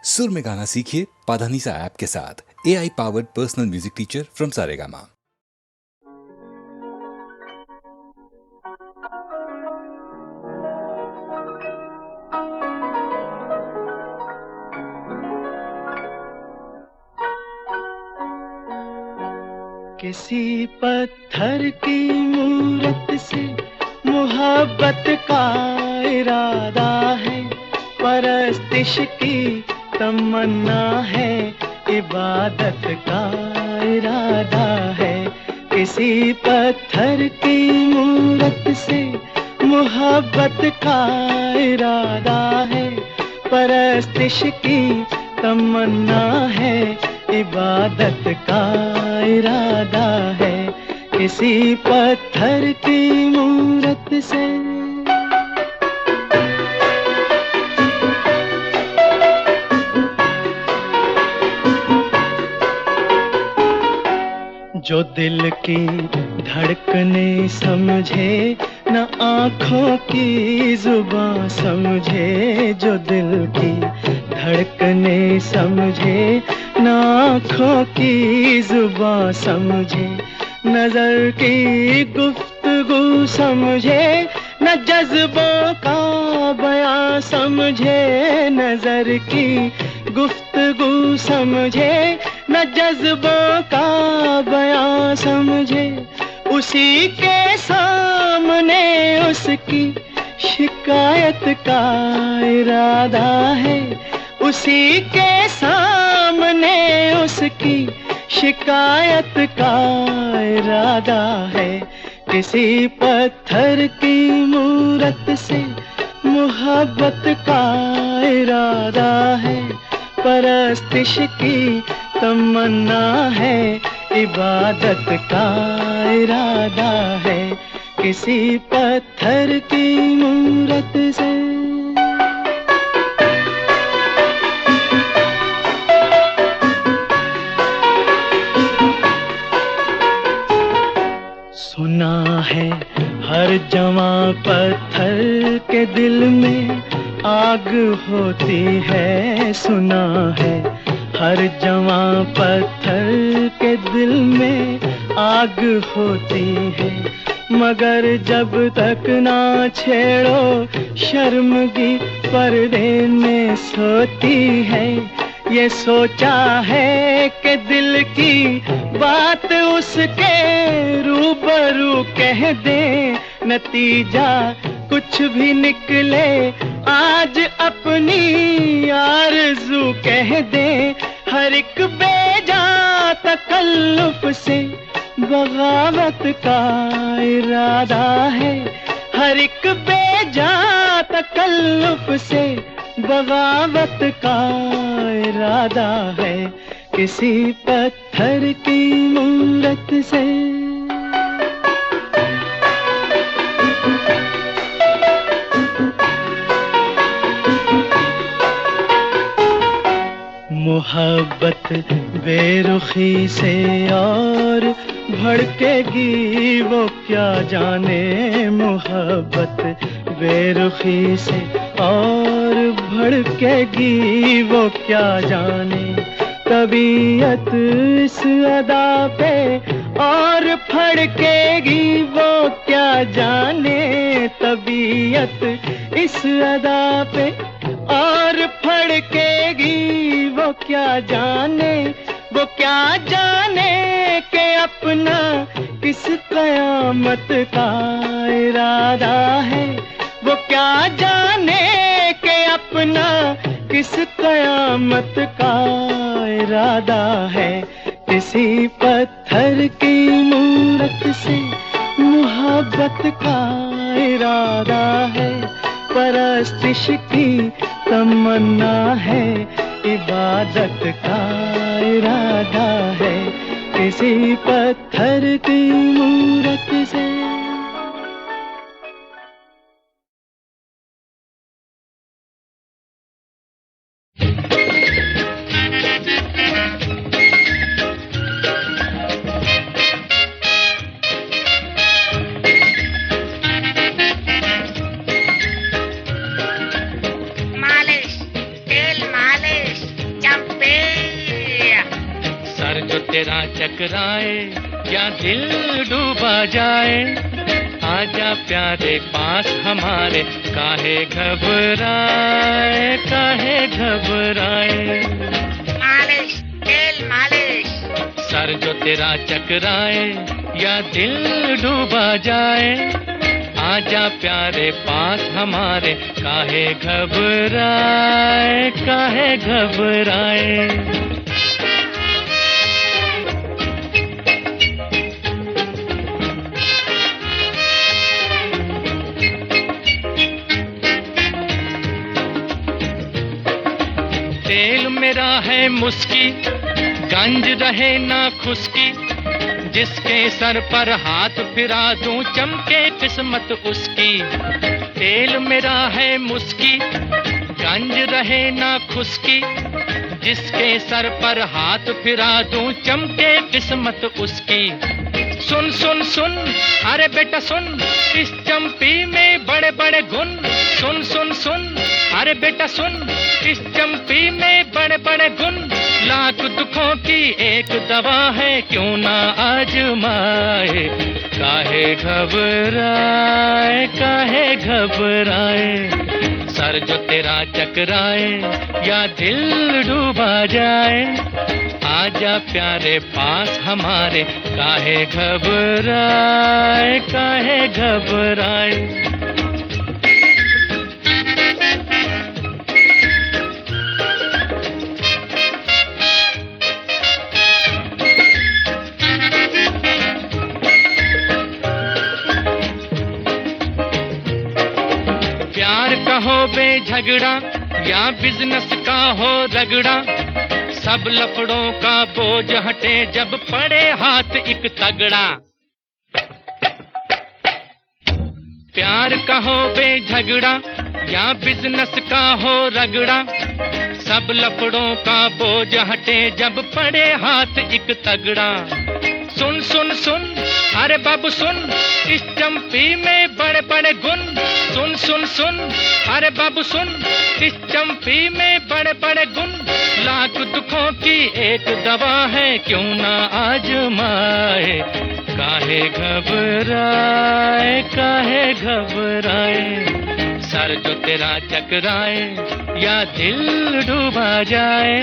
सुर में गाना सीखिए पाधानीसा ऐप के साथ। AI powered personal music teacher from Saregama. किसी पत्थर की मूरत से मोहब्बत का इरादा है, परस्तिश की तमन्ना है, इबादत का इरादा है। किसी पत्थर की मूरत से मोहब्बत का इरादा है, परस्तिश की तमन्ना है, इबादत का इरादा है। किसी पत्थर की मूरत से जो दिल की धड़कने समझे, न आँखों की जुबां समझे। जो दिल की धड़कने समझे, न आँखों की जुबां समझे। नजर की गुफ्तगू समझे, न जज्बों का बयां समझे। नजर की गुफ्तगू समझे, न जज्बों का बयां समझे। उसी के सामने उसकी शिकायत का इरादा है, उसी के सामने उसकी शिकायत का इरादा है। किसी पत्थर की मूरत से मोहब्बत का इरादा है, परस्तिश की तमन्ना है, इबादत का इरादा है। किसी पत्थर की मूरत से सुना है हर जवां पत्थर के दिल में आग होती है। सुना है हर जवां पत्थर के दिल में आग होती है, मगर जब तक ना छेड़ो शर्मगी पर्दे में सोती है। ये सोचा है कि दिल की बात उसके रूबरू कह दे, नतीजा कुछ भी निकले आज अपनी आरज़ू कह दे। हर एक बेजा तकल्लुफ से बगावत का इरादा है, हर एक बेजा तकल्लुफ से बगावत का इरादा है। किसी पत्थर की मूरत से मोहब्बत बेरुखी से और भड़केगी वो क्या जाने। मोहब्बत बेरुखी से और भड़केगी वो क्या जाने। तबीयत इस अदा पे और फड़केगी वो क्या जाने। तबीयत इस अदा पे और फड़केगी वो क्या जाने। वो क्या जाने कि अपना किस कयामत का इरादा है। वो क्या जाने कि अपना किस कयामत का इरादा है। किसी पत्थर की मूरत से मोहब्बत का इरादा है, परस्तिश की तमन्ना है, इबादत का इरादा है। किसी पत्थर की मूरत से मालिश, तेल मालिश। जो तेरा चकराए या दिल डूबा जाए, आजा प्यारे पास हमारे, काहे घबराए, काहे घबराए। मालिश, तेल मालिश। सर जो तेरा चकराए या दिल डूबा जाए, आजा प्यारे पास हमारे, काहे घबराए, काहे घबराए। तेल मेरा है मुस्की, गंज रहे ना खुशकी, जिसके सर पर हाथ फिरा दूं चमके किस्मत उसकी। तेल मेरा है मुस्की, गंज रहे ना खुशकी, जिसके सर पर हाथ फिरा दूं चमके किस्मत उसकी। सुन सुन सुन, अरे बेटा सुन, इस चंपी में बड़े बड़े गुण। सुन सुन सुन, अरे बेटा सुन, इस चंपी में बड़े बड़े गुण। लाख दुखों की एक दवा है, क्यों ना आजमाए, काहे घबराए, काहे घबराए। सर जो तेरा चकराए या दिल डूबा जाए, आजा प्यारे पास हमारे, काहे घबराए, काहे घबराए। प्यार का हो बेझगड़ा या बिजनेस का हो रगड़ा, सब लफड़ों का बोझ हटे जब पड़े हाथ एक तगड़ा। प्यार का हो बेझगड़ा या बिजनेस का हो रगड़ा, सब लफड़ों का बोझ हटे जब पड़े हाथ एक तगड़ा। सुन सुन सुन, अरे बाबू सुन, इस चंपी में बड़े बड़े गुण। सुन सुन सुन, अरे बाबू सुन, इस चंपी में बड़े बड़े गुण। लाख दुखों की एक दवा है, क्यों ना आजमाए, काहे घबराए, काहे घबराए। सर जो तेरा चकराए या दिल डूबा जाए,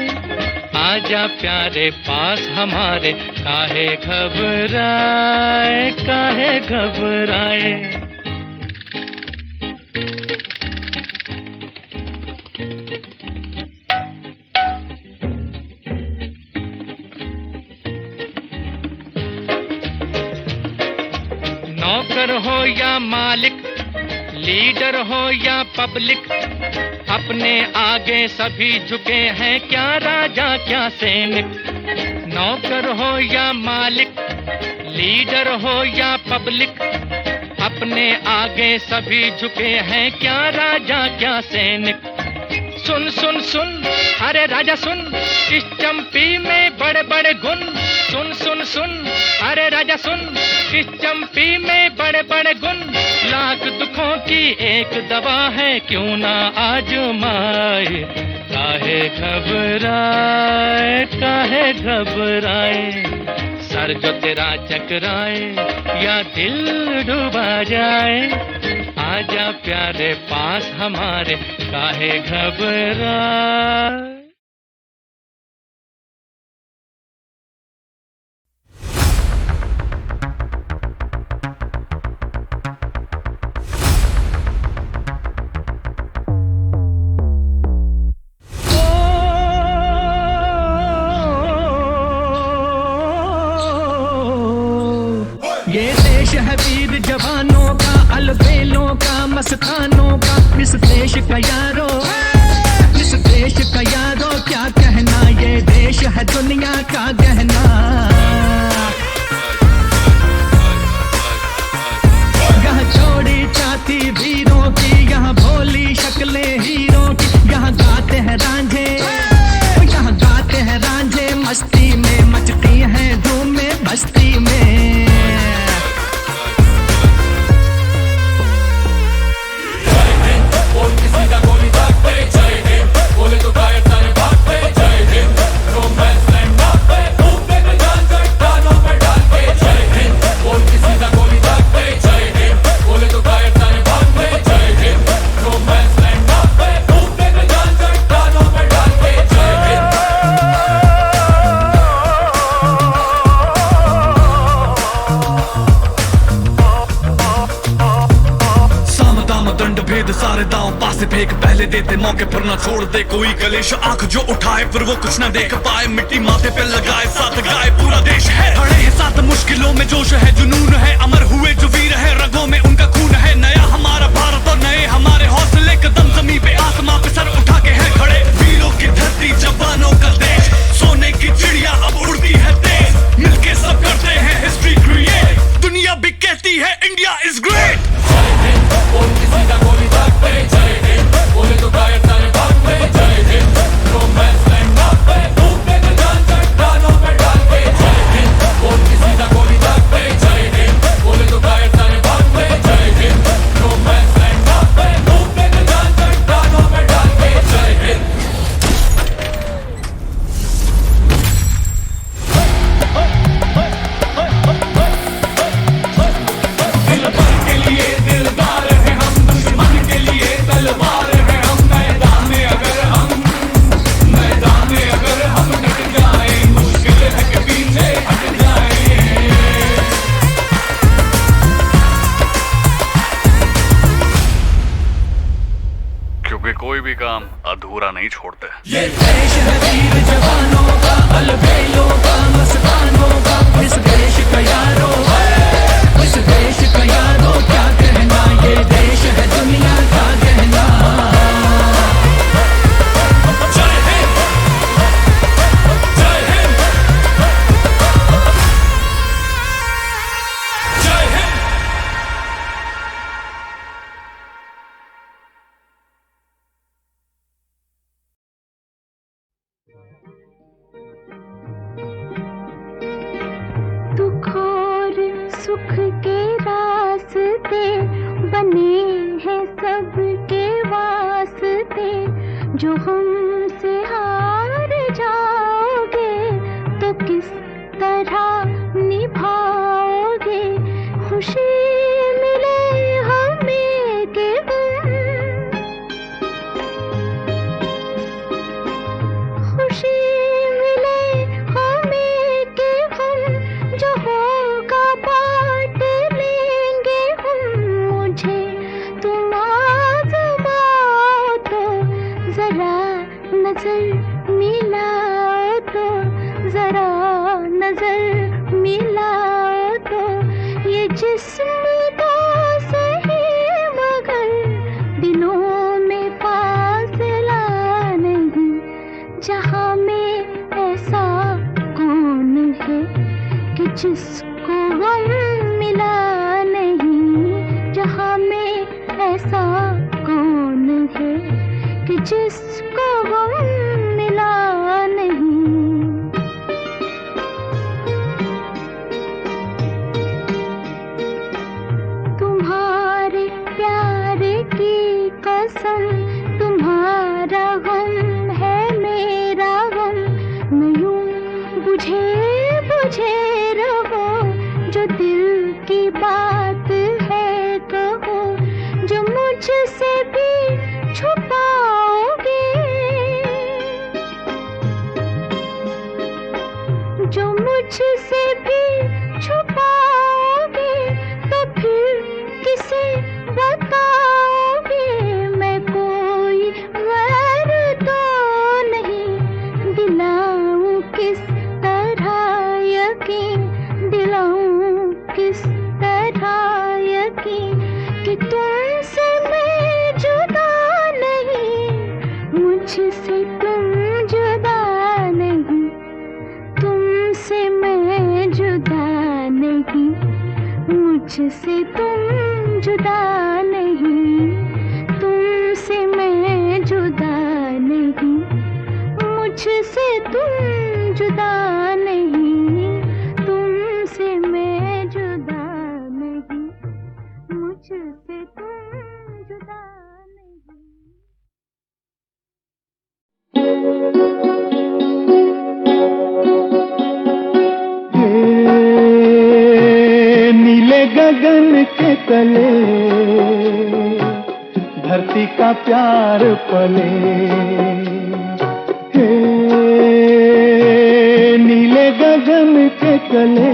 आजा प्यारे पास हमारे, काहे घबराए, काहे घबराए। नौकर हो या मालिक, लीडर हो या पब्लिक, अपने आगे सभी झुके हैं, क्या राजा क्या सैनिक। नौकर हो या मालिक, लीडर हो या पब्लिक, अपने आगे सभी झुके हैं, क्या राजा क्या सैनिक। सुन सुन सुन, अरे राजा सुन, इस चंपी में बड़े बड़े गुण। सुन सुन सुन, अरे राजा सुन, इस चंपी में बड़े बड़े गुण। लाख दुखों की एक दवा है, क्यों ना आजमाए, काहे घबराए, काहे घबराए। सर जो तेरा चकराए या दिल डूबा जाए, आजा प्यारे पास हमारे, काहे घबराए। ये देश है वीर जवानों का, अलबेलों का, मस्तानों का। इस देश का यारो, इस देश का यारो क्या कहना, ये देश है दुनिया का गहना। यहाँ चौड़ी छाती वीरों की, यहाँ भोली शक्लें हीरों की। यहाँ गाते हैं रांझे, यहाँ गाते हैं रांझे, मस्ती में मचती हैं धूमें बस्ती में। बोले तो गायब सारे भाग पे, जय हिंद, रोमांस लैंड पे, मौके दे मौके पर ना छोड़ दे कोई कलेश, आंख जो उठाए फिर वो कुछ ना देख पाए, मिट्टी माथे पे लगाए साथ गाए पूरा देश है, खड़े हैं साथ मुश्किलों में, जोश है जुनून है, अमर हुए जो वीर है रगों में उनका खून है, नया हमारा भारत और नए हमारे हौसले, कदम जमीन पे आसमां पे सर उठा के है खड़े, वीरों की धरती जवानों का देश, सोने की चिड़िया अब उड़ती है तेज, मिलके सब करते हैं हिस्ट्री क्रिएट, दुनिया भी कहती है इंडिया इज ग्रेट। कोई भी काम अधूरा नहीं छोड़ते। ये देश है वीर जवानों का, अलबेलों का, मस्तानों का, इस देश का यारो, इस देश का यारो क्या कहना, ये देश है दुनिया का कहना। जय हिंद, जय हिंद, जय हिंद। दुख और सुख के रास्ते बने हैं सबके वास्ते, जो हमसे हार जाओगे तो किस तरह निभाओगे, खुशी मिले हमें के खुशी मिले हमें के हम, जो होगा बांट लेंगे हम, मुझे तुम आज़माओ तो जरा नजर मिलाओ तो, जरा नजर मिलाओ तो, ये जिस्म तो सही मगर दिलों में फासला नहीं, जहाँ में ऐसा कौन है कि जिसको गम मिला नहीं, जहाँ में ऐसा कौन है कि जिसको गम मिला नहीं। तुम्हारे प्यार की कसम, तुम्हारा गम है मेरा गम, मैं यूं बुझे बुझे रहो, जो दिल की बात है कहो, जो मुझसे भी छुपाओगे, जो मुझसे भी छुपाओगे, तो फिर किसे बताओगे, मैं कोई गैर तो नहीं, दिलाऊं किस तरह यकीन, दिलाऊं किस तरह यकीन, कि तुमसे मैं जुदा नहीं, मुझसे तुम जुदा नहीं, तुमसे मैं जुदा नहीं, मुझसे तुम जुदा नहीं, तुमसे मैं जुदा नहीं, मुझसे तुम जुदा नहीं, तुमसे मैं जुदा नहीं, मुझसे तुम जुदा नहीं। नीले गगन के तले धरती का प्यार पले, हे नीले गगन के तले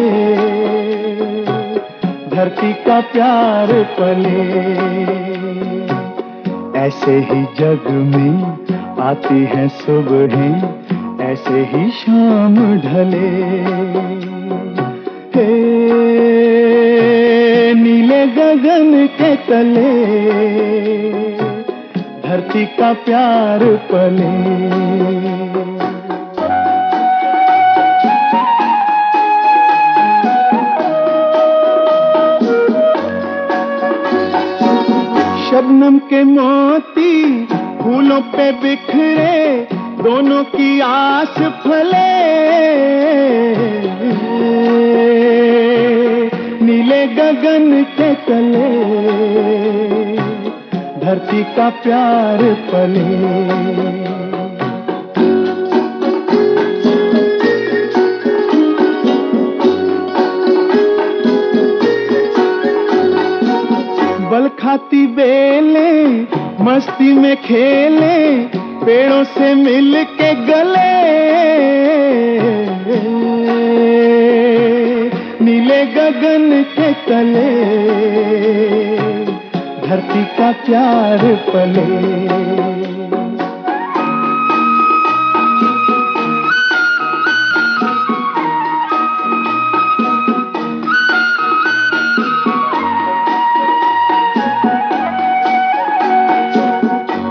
धरती का प्यार पले, ऐसे ही जग में आती हैं सुबहें, ऐसे ही शाम ढले। हे नीले गगन के तले धरती का प्यार पले। शबनम के मोती फूलों पे बिखरे, दोनों की आस फले। नीले गगन के तले धरती का प्यार पले। बल खाती बेलें मस्ती में खेले, पेड़ों से मिल के गले। नीले गगन के तले धरती का प्यार पले।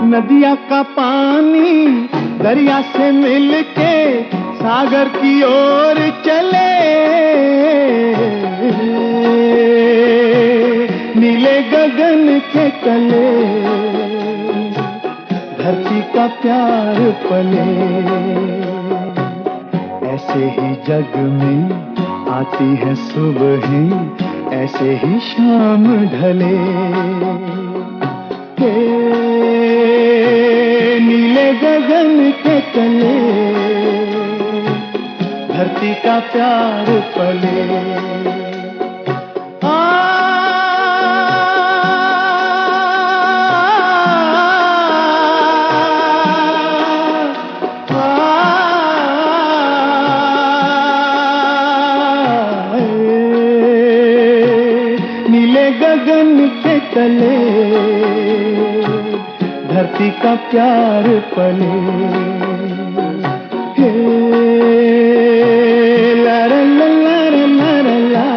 नदिया का पानी दरिया से मिलके सागर की ओर चले। नीले गगन के तले धरती का प्यार पले। ऐसे ही जग में आती है सुबहें, ऐसे ही शाम ढले। नीले गगन के तले धरती का प्यार पले। नीले गगन के तले धरती का प्यार पले। हे ला ला ला ला ला ला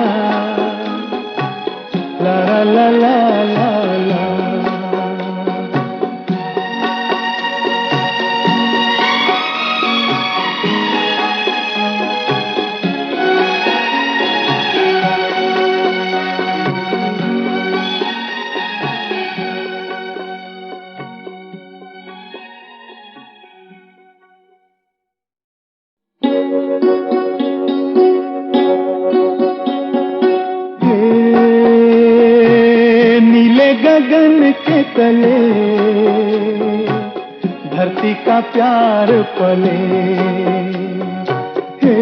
ला ला ला ला ला। गगन के तले धरती का प्यार पले। हे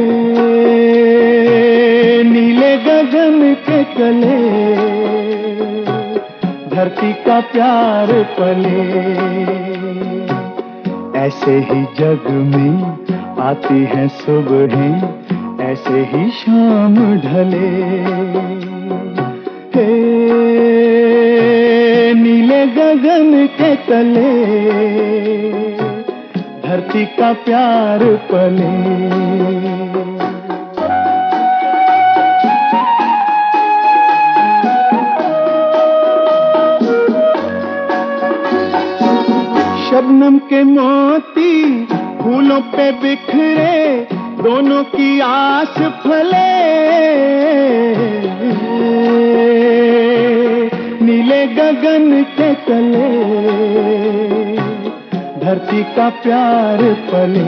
नीले गगन के तले धरती का प्यार पले। ऐसे ही जग में आती हैं सुबहें, ऐसे ही शाम ढले। हे नीले गगन के तले धरती का प्यार पले। शबनम के मोती फूलों पे बिखरे, दोनों की आस फले। नीले गगन के तले धरती का प्यार पले।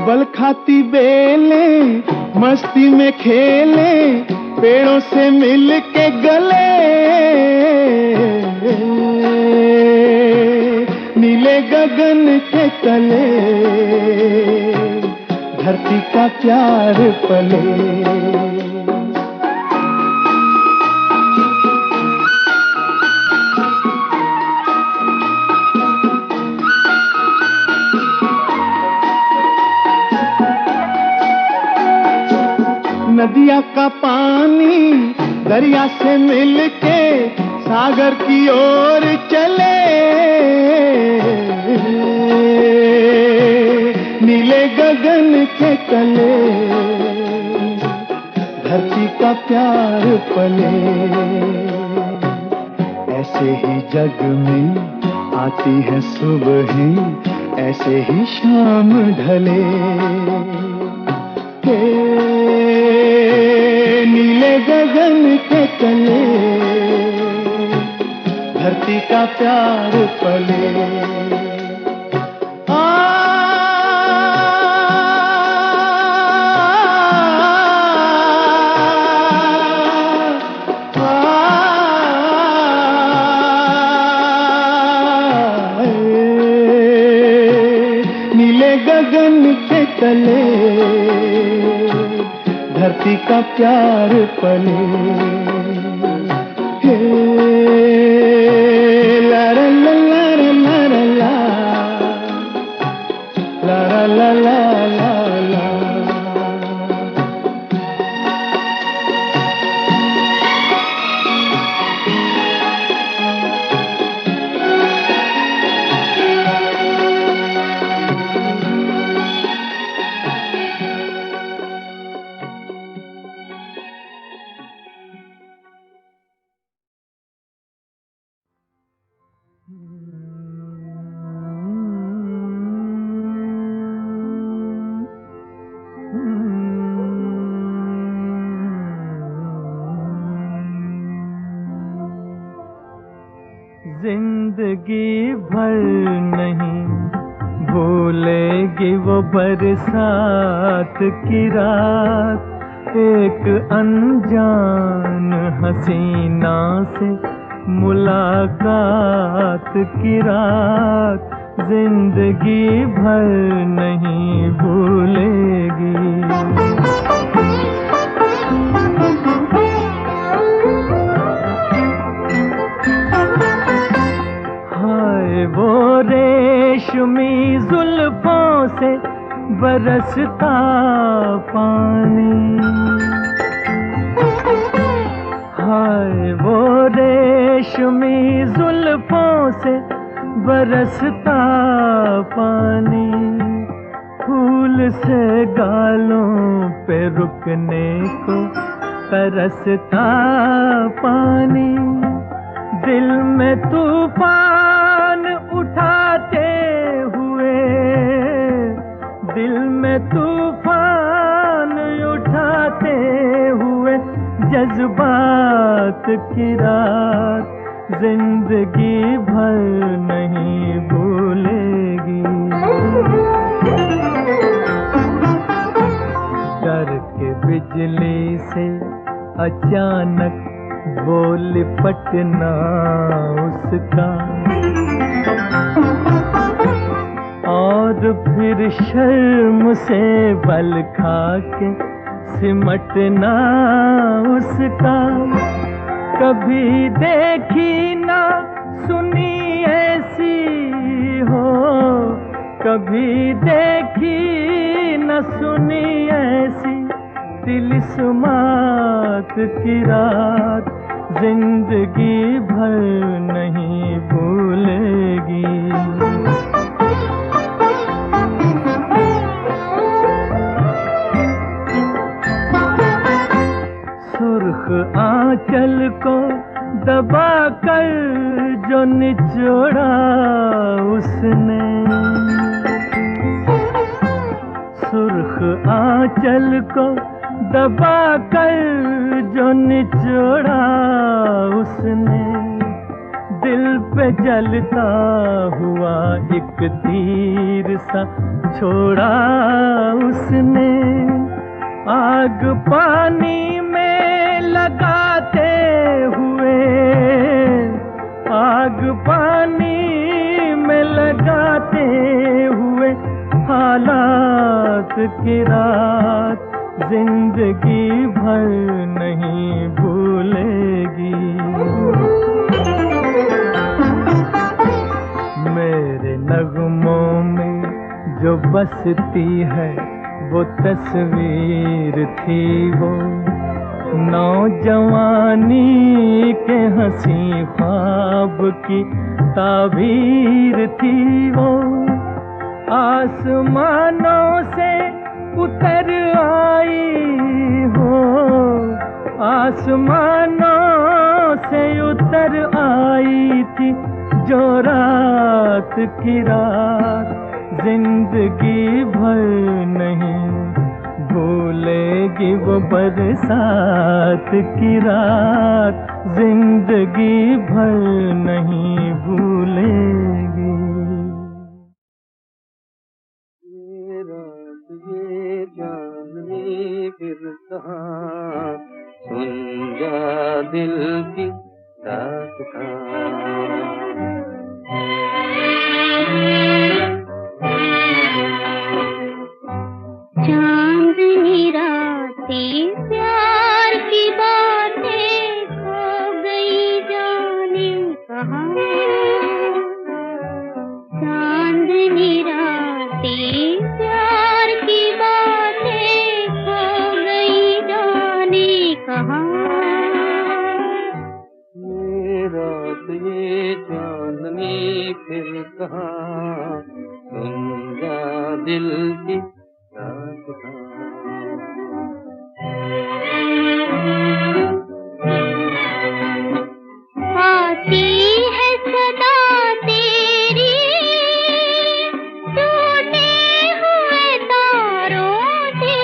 बल खाती बेलें मस्ती में खेले, पेड़ों से मिल के गले। नीले गगन के तले धरती का प्यार पले। पानी दरिया से मिलके सागर की ओर चले, नीले गगन के तले धरती का प्यार पले। ऐसे ही जग में आती है सुबह, ऐसे ही शाम ढले। नीले गगन के तले धरती का प्यार पले। नीले गगन के तले धरती का प्यार पले। हे ला ला ला ला ला ला ला ला ला ला ला। जिंदगी भर नहीं भूलेगी वो बरसात की रात, एक अनजान हसीना से मुलाकात की रात, जिंदगी भर नहीं भूलेगी। वो रेशमी जुल्फों से बरसता पानी, हाय वो रेशमी जुल्फों से बरसता पानी, फूल से गालों पे रुकने को तरसता पानी, दिल में तूफान उठाते हुए, दिल में तूफान उठाते हुए जज्बात की रात, जिंदगी भर नहीं भूलेगी। डर के बिजली से अचानक वो लिपटना उसका, और फिर शर्म से बल खा के सिमटना उसका, कभी देखी ना सुनी ऐसी हो, कभी देखी न सुनी ऐसी तिलिस्मात की रात, जिंदगी भर नहीं भूलेगी। सुर्ख आंचल को दबा कर जो निचोड़ा उसने, सुर्ख आंचल को दबा कर जो निचोड़ा उसने, दिल पे जलता हुआ एक तीर सा छोड़ा उसने, आग पानी में लगाते हुए, आग पानी में लगाते हुए हालात की रात, जिंदगी भर नहीं भूलेगी। मेरे नगमों में जो बसती है वो तस्वीर थी वो, नौजवानी के हंसी ख्वाब की ताबीर थी वो, आसमानों से उतर आई हो, आसमानों से उतर आई थी जो रात की रात जिंदगी भर नहीं भूलेगी वो बरसात की रात, जिंदगी भर नहीं भूलेगी। ये रात ये चांदनी फिर कहाँ, सुन जा दिल की दास्तां। चांदनी रातें प्यार की बातें खो गई जाने कहाँ, चांदनी रातें प्यार की बातें खो गई जाने कहाँ। ये रात ये चांदनी फिर कहाँ, सुन जा दिल की आती है सदा तेरी टूटे हुए तारों से,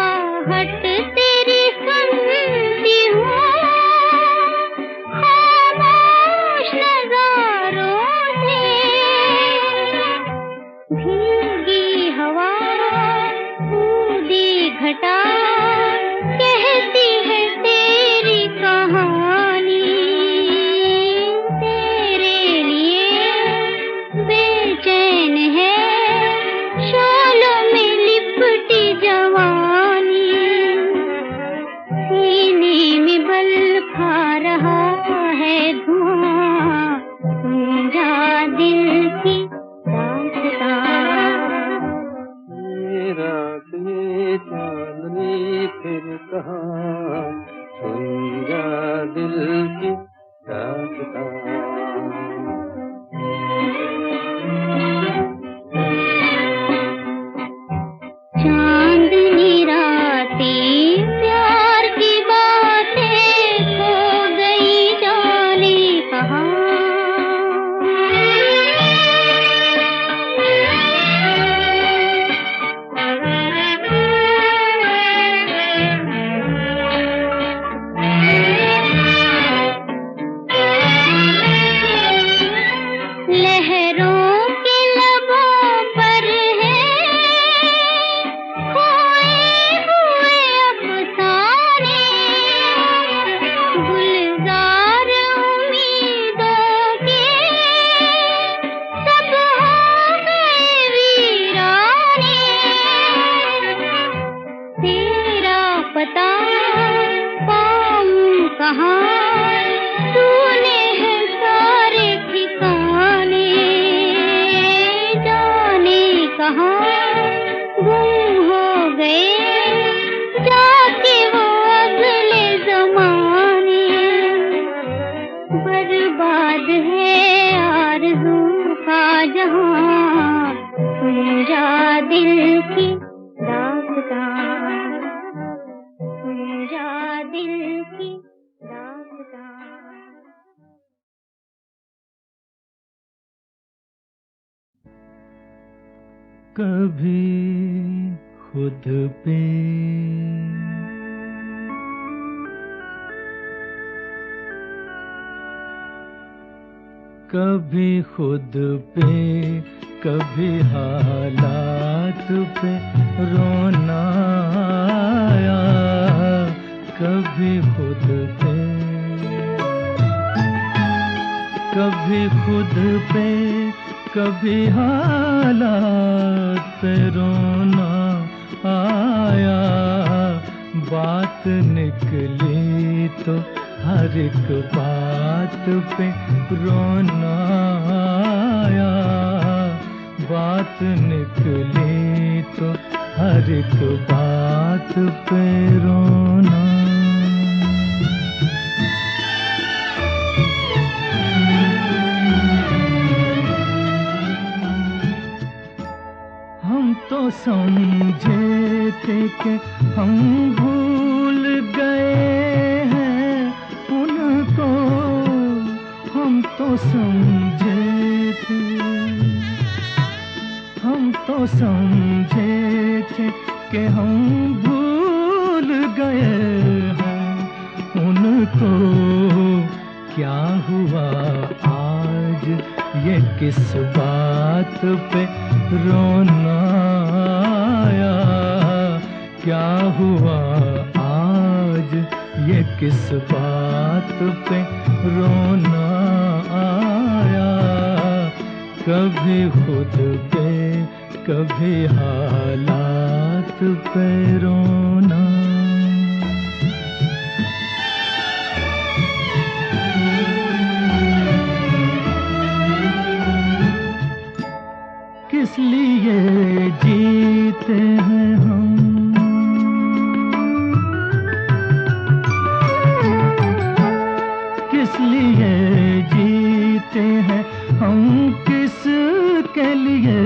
आहट तेरी सुनती हूँ खामोश नजारों से। भीगी हवा ऊदी घटा कहती है तेरी कहानी, तेरे लिए बेचैन है शोलों में लिपटी जवानी, सीने में बल खा रहा है धुआं, सुन जा दिल की चांदनी फिर कहाँ, सुन जा दिल की दास्तां। चांदनी रातें प्यार की बातें खो गई जाने कहाँ। कभी खुद पे कभी खुद पे कभी हालात पे रोना आया, कभी खुद पे कभी खुद पे कभी हालात पे रोना आया, बात निकली तो हर एक बात पे रोना आया, बात निकली तो हर एक बात पे रोना। हम तो समझे थे कि हम भूल गए हैं उनको, हम तो समझे थे, हम तो समझे थे कि हम भूल गए हैं उनको। क्या हुआ आज ये किस बात पे रोना आया? क्या हुआ आज ये किस बात पे रोना आया? कभी खुद पे कभी हालात पे रोना। किस लिए जीते हैं हम, किस लिए जीते हैं हम, किस के लिए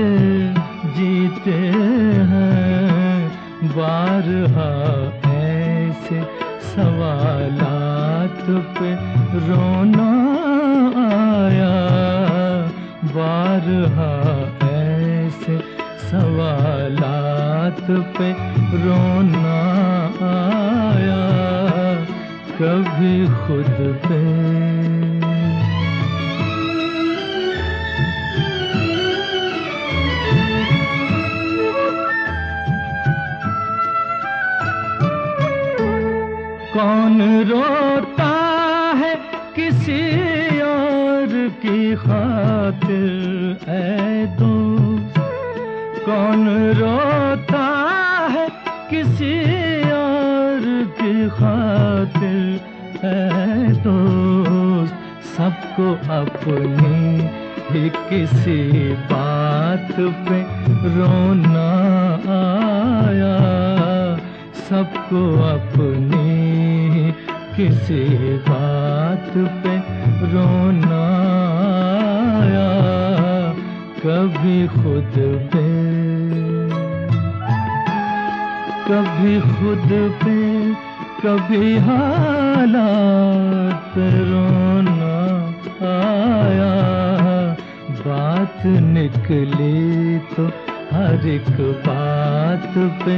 जीते हैं? बारहा ऐसे सवालात पे रोना आया, बारहा ऐसे सवालात पे रोना आया। कभी खुद पे कौन रोता है किसी और की खातिर ऐ दोस्त, कौन रोता है किसी और की खातिर ऐ दोस्त? सबको अपनी ही किसी बात पे रोना आया, सबको अपनी किसी बात पे रोना आया। कभी खुद पे कभी खुद पे कभी हालात पे रोना आया। बात निकली तो हर एक बात पे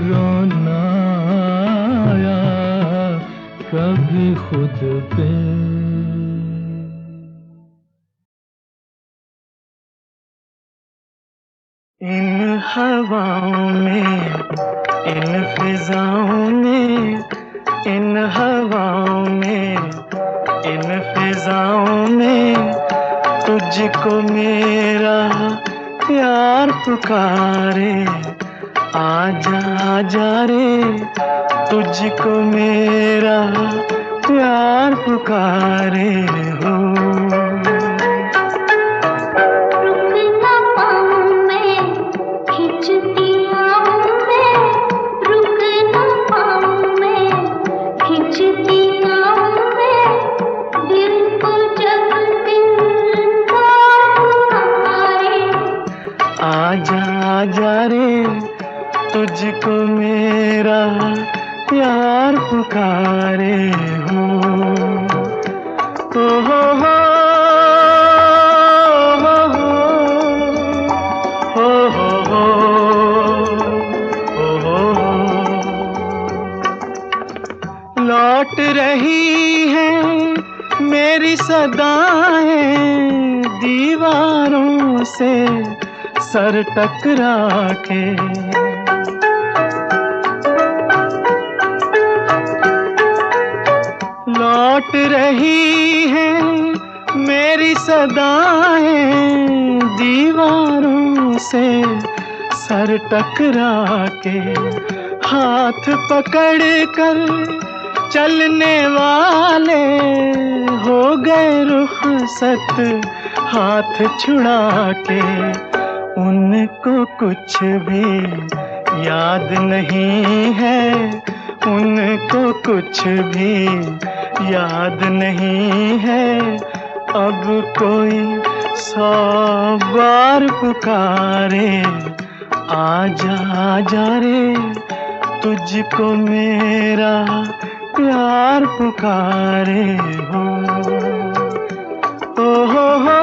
रोना आया। कभी खुद पे इन हवाओं में, इन फिजाओं में, इन हवाओं में, इन फिजाओं में तुझको मेरा प्यार पुकारे। आजा आजा रे, तुझको मेरा प्यार पुकारे हो। आजा आजा रे, तुझको मेरा प्यार पुकारे हो। हो हो हो हो हो हो हो। लौट रही है मेरी सदाएं दीवारों से सर टकरा के। लौट रही है मेरी सदाएं दीवारों से सर टकरा के। हाथ पकड़ कर चलने वाले हो गए रुखसत हाथ छुड़ा के। उनको कुछ भी याद नहीं है उनको कुछ भी, याद नहीं है अब कोई 100 बार पुकारे, आजा आजा रे तुझको मेरा प्यार पुकारे हो। ओ हो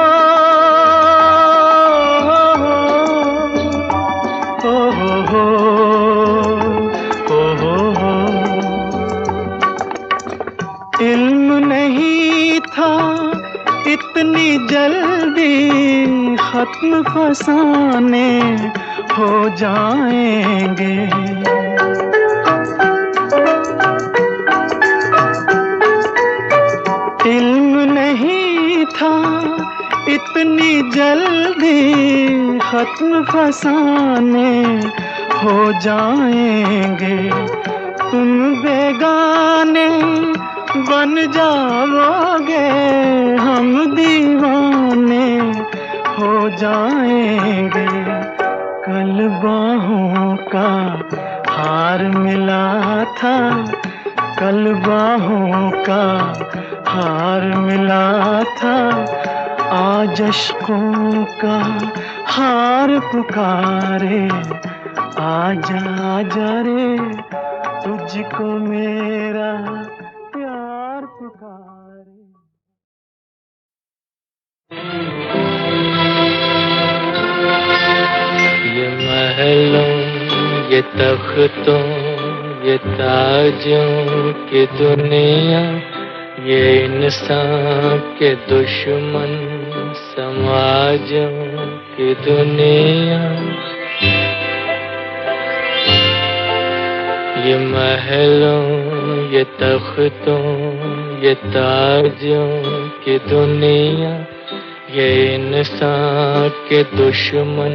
इल्म नहीं था इतनी जल्दी खत्म फसाने हो जाएंगे, इल्म नहीं था इतनी जल्दी खत्म फसाने हो जाएंगे, तुम बेगाने बन जाओगे हम दीवाने हो जाएंगे। कल बाहों का हार मिला था, कल बाहों का हार मिला था, आज अश्कों का हार पुकारे, आजा आजा रे तुझको मेरा प्यार पुकारे। ये महलों ये तख्तों ये ताजों की दुनिया, ये इंसान के दुश्मन समाजों की दुनिया, ये महलों ये तख्तों ये ताजों की दुनिया, ये इंसान के दुश्मन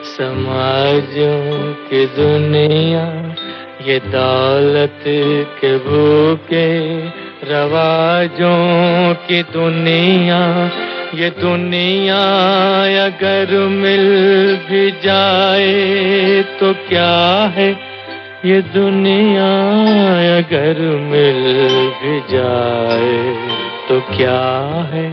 समाजों की दुनिया, ये दौलत के भूखे रवाजों की दुनिया, ये दुनिया अगर मिल भी जाए तो क्या है, ये दुनिया अगर मिल भी जाए तो क्या है।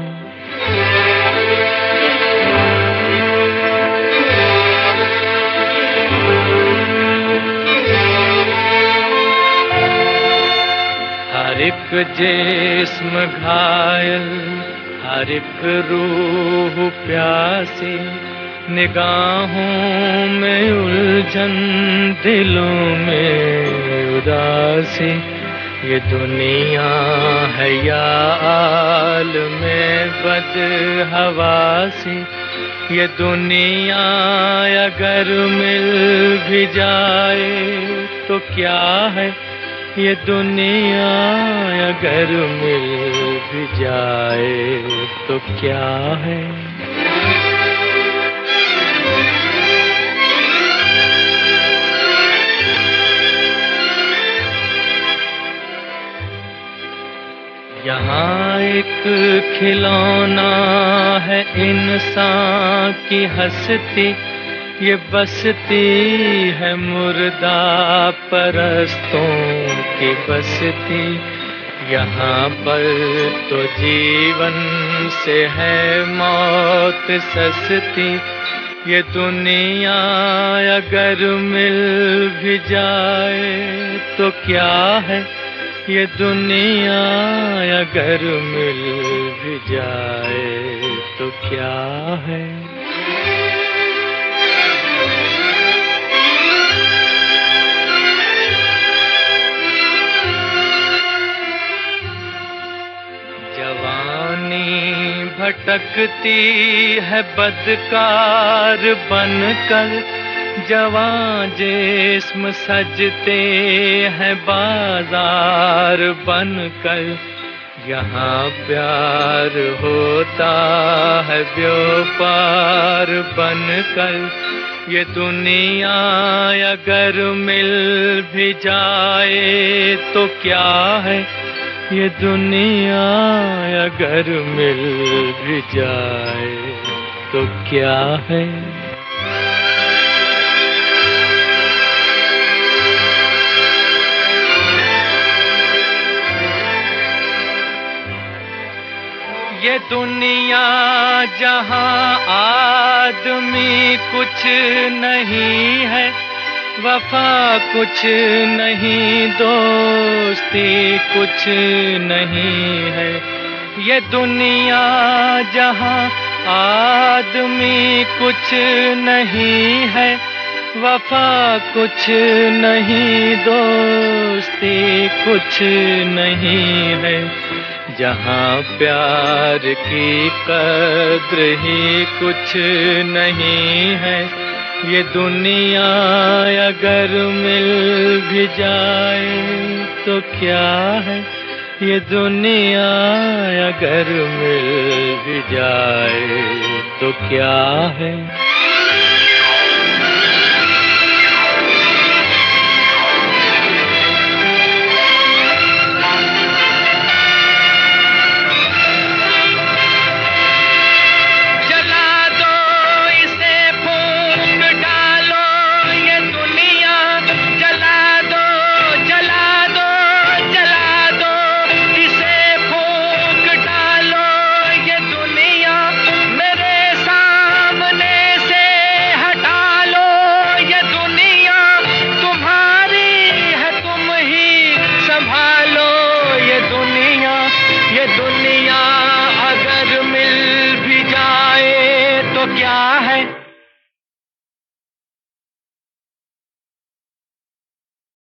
हर एक जिस्म घायल, हर एक रूह प्यासी, निगाहों में उलझन दिलों में उदासी, ये दुनिया है या आलमे बदहवासी, ये दुनिया अगर मिल भी जाए तो क्या है, ये दुनिया अगर मिल भी जाए तो क्या है। यहाँ एक खिलौना है इंसान की हस्ती, ये बसती है मुर्दा परस्तों की बसती, यहाँ पर तो जीवन से है मौत सस्ती, ये दुनिया अगर मिल भी जाए तो क्या है, ये दुनिया अगर मिल भी जाए तो क्या है। जवानी भटकती है बदकार बनकर, जवां जिस्म सजते हैं बाजार बनकर, यहाँ प्यार होता है व्यापार बनकर, ये दुनिया अगर मिल भी जाए तो क्या है, ये दुनिया अगर मिल भी जाए तो क्या है। ये दुनिया जहां आदमी कुछ नहीं है, वफा कुछ नहीं, दोस्ती कुछ नहीं है। ये दुनिया जहां आदमी कुछ नहीं है, वफा कुछ नहीं, दोस्ती कुछ नहीं है। जहां प्यार की कद्र ही कुछ नहीं है, ये दुनिया अगर मिल भी जाए तो क्या है, ये दुनिया अगर मिल भी जाए तो क्या है। ये दुनिया अगर मिल भी जाए तो क्या है,